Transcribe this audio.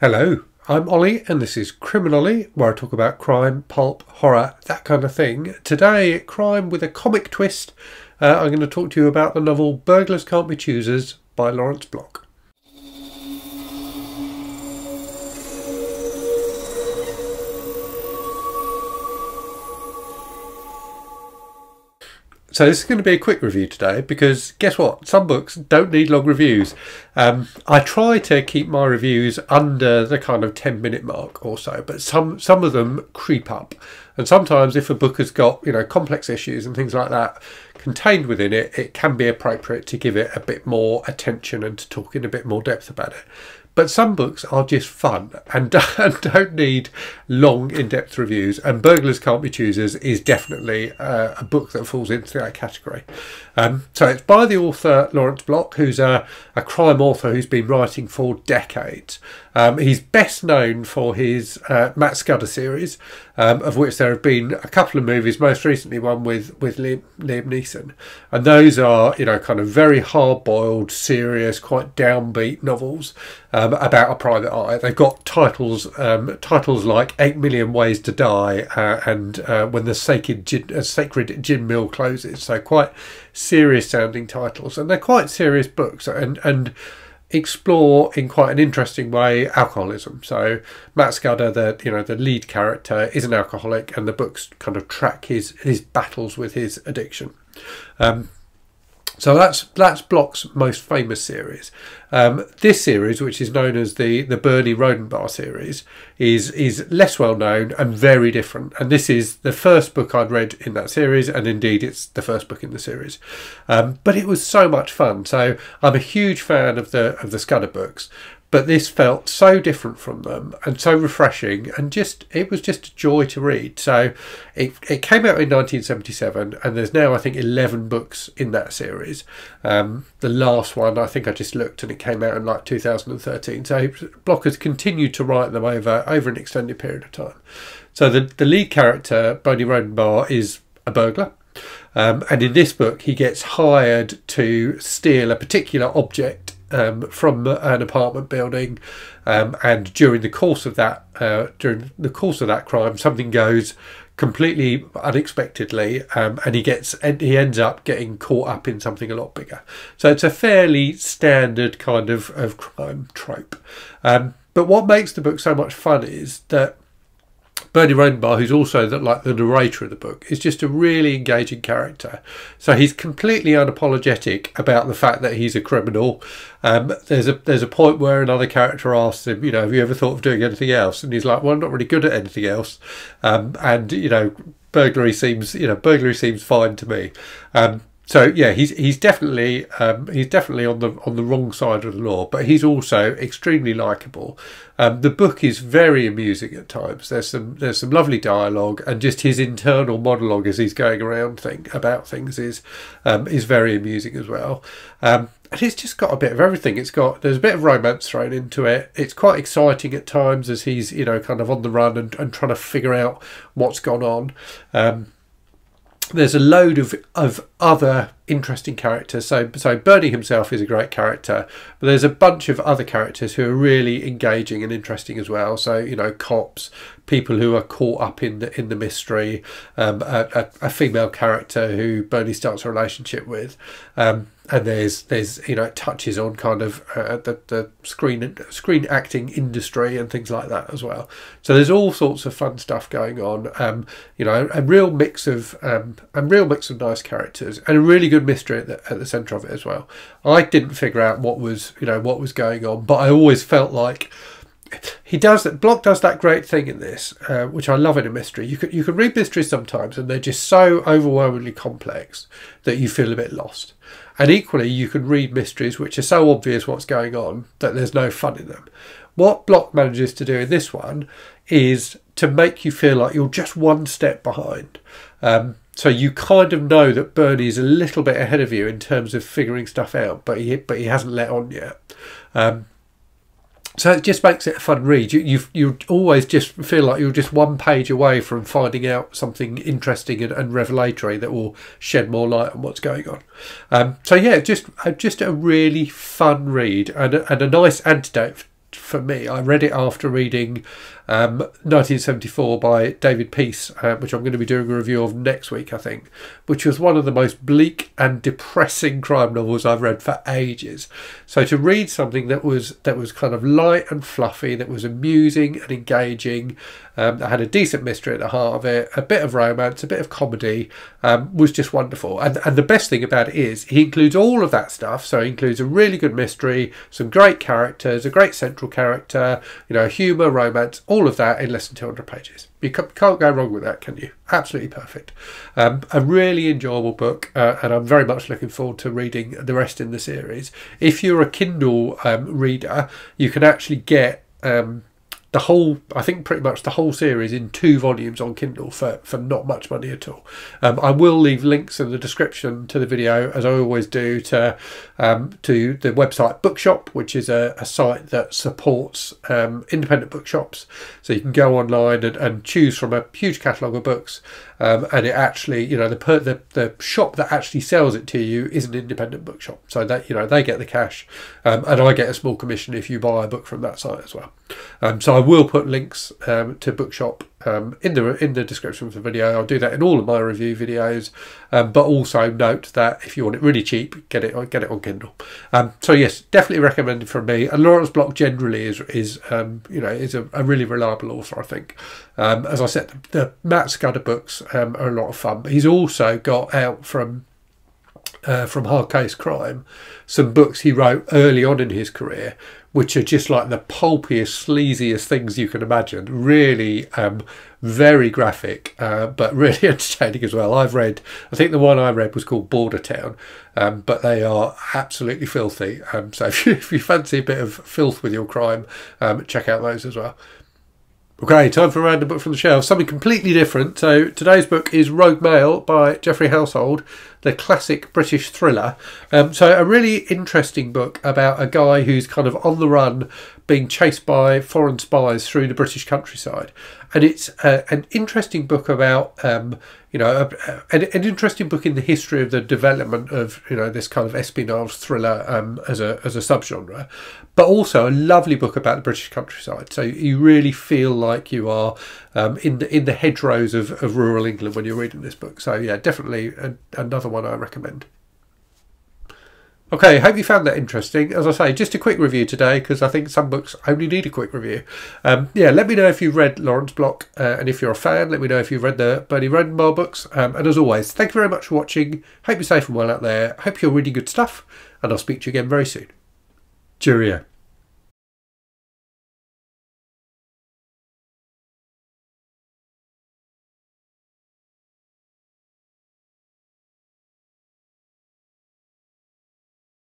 Hello, I'm Ollie and this is CriminOlly, where I talk about crime, pulp, horror, that kind of thing. Today, crime with a comic twist. I'm going to talk to you about the novel Burglars Can't Be Choosers by Lawrence Block. So this is going to be a quick review today because guess what? Some books don't need long reviews. I try to keep my reviews under the kind of 10-minute mark or so, but some of them creep up. And sometimes if a book has got, complex issues and things like that contained within it, it can be appropriate to give it a bit more attention and to talk in a bit more depth about it. But some books are just fun and don't need long, in-depth reviews. And Burglars Can't Be Choosers is definitely a book that falls into that category. So it's by the author Lawrence Block, who's a crime author who's been writing for decades. He's best known for his Matt Scudder series, of which there have been a couple of movies, most recently one with Liam Neeson. And those are, kind of very hard-boiled, serious, quite downbeat novels about a private eye. They've got titles like 8 Million Ways to Die and When the Sacred Gin Mill Closes. So quite serious sounding titles, and they're quite serious books and explore in quite an interesting way alcoholism. So Matt Scudder, the lead character, is an alcoholic, and the books kind of track his battles with his addiction. So that's Block's most famous series. This series, which is known as the Bernie Rodenbach series, is less well known and very different. And this is the first book I'd read in that series, and indeed it's the first book in the series. But it was so much fun. So I'm a huge fan of the Scudder books. But this felt so different from them and so refreshing, and it was just a joy to read. So it came out in 1977, and there's now I think 11 books in that series. The last one I think I just looked, and it came out in like 2013. So Block has continued to write them over an extended period of time. So the lead character, Bernie Rodenbach, is a burglar. And in this book he gets hired to steal a particular object from an apartment building, and during the course of that crime, something goes completely unexpectedly, and he ends up getting caught up in something a lot bigger. So it's a fairly standard kind of crime trope. But what makes the book so much fun is that Bernie Rodenbach, who's also the narrator of the book, is just a really engaging character. So he's completely unapologetic about the fact that he's a criminal. There's a point where another character asks him, have you ever thought of doing anything else? And he's like, well, I'm not really good at anything else. Burglary seems fine to me. So yeah, he's definitely on the wrong side of the law, but he's also extremely likable. The book is very amusing at times. There's some lovely dialogue, and just his internal monologue as he's going around about things is very amusing as well. And it's just got a bit of everything. There's a bit of romance thrown into it. It's quite exciting at times as he's kind of on the run and trying to figure out what's gone on. There's a load of other interesting characters. So Bernie himself is a great character, but there's a bunch of other characters who are really engaging and interesting as well. So cops, people who are caught up in the mystery, a female character who Bernie starts a relationship with, and there's it touches on kind of the screen acting industry and things like that as well. So there's all sorts of fun stuff going on. A real mix of nice characters, and a really good mystery at the centre of it as well. I didn't figure out what was going on, but I always felt like Block does that great thing in this, which I love in a mystery. You can read mysteries sometimes and they're just so overwhelmingly complex that you feel a bit lost. And equally, you can read mysteries which are so obvious what's going on that there's no fun in them. What Block manages to do in this one is to make you feel like you're just one step behind. So you kind of know that Bernie's a little bit ahead of you in terms of figuring stuff out, but he hasn't let on yet. So it just makes it a fun read. You always just feel like you're just one page away from finding out something interesting and revelatory that will shed more light on what's going on. So yeah, just a really fun read and a nice antidote for me. I read it after reading 1974 by David Peace, which I'm going to be doing a review of next week, I think, which was one of the most bleak and depressing crime novels I've read for ages. So to read something that was kind of light and fluffy, that was amusing and engaging, that had a decent mystery at the heart of it, a bit of romance, a bit of comedy, was just wonderful. And the best thing about it is he includes all of that stuff. So he includes a really good mystery, some great characters, a great central character, you know, humour, romance, all of that in less than 200 pages. You can't go wrong with that, can you? Absolutely perfect. A really enjoyable book, and I'm very much looking forward to reading the rest in the series. If you're a Kindle reader, you can actually get the whole, I think pretty much the whole series in 2 volumes on Kindle for not much money at all. I will leave links in the description to the video, as I always do, to the website Bookshop, which is a site that supports independent bookshops. So you can go online and choose from a huge catalogue of books, and it actually, you know, the shop that actually sells it to you is an independent bookshop. So that, you know, they get the cash, and I get a small commission if you buy a book from that site as well. So I will put links to Bookshop in the description of the video. I'll do that in all of my review videos, but also note that if you want it really cheap, get it on Kindle. So yes, definitely recommended from me. And Lawrence Block generally is you know, is a really reliable author, I think. As I said, the Matt Scudder books are a lot of fun, but he's also got out from Hard Case Crime some books he wrote early on in his career, which are just like the pulpiest, sleaziest things you can imagine. Really very graphic, but really entertaining as well. I think the one I read was called Border Town, but they are absolutely filthy. So if you fancy a bit of filth with your crime, check out those as well. Okay, time for a random book from the shelf. Something completely different. So today's book is Rogue Mail by Geoffrey Household, the classic British thriller. So a really interesting book about a guy who's kind of on the run, being chased by foreign spies through the British countryside. And it's an interesting book about, you know, an interesting book in the history of the development of, you know, this kind of espionage thriller as a subgenre, but also a lovely book about the British countryside. So you really feel like you are in the hedgerows of rural England when you're reading this book. So yeah, definitely another one I recommend. Okay, hope you found that interesting. As I say, just a quick review today because I think some books only need a quick review. Yeah, let me know if you've read Lawrence Block, and if you're a fan, let me know if you've read the Bernie Rodenbaugh books. And as always, thank you very much for watching. Hope you're safe and well out there. Hope you're reading good stuff, and I'll speak to you again very soon. Cheerio.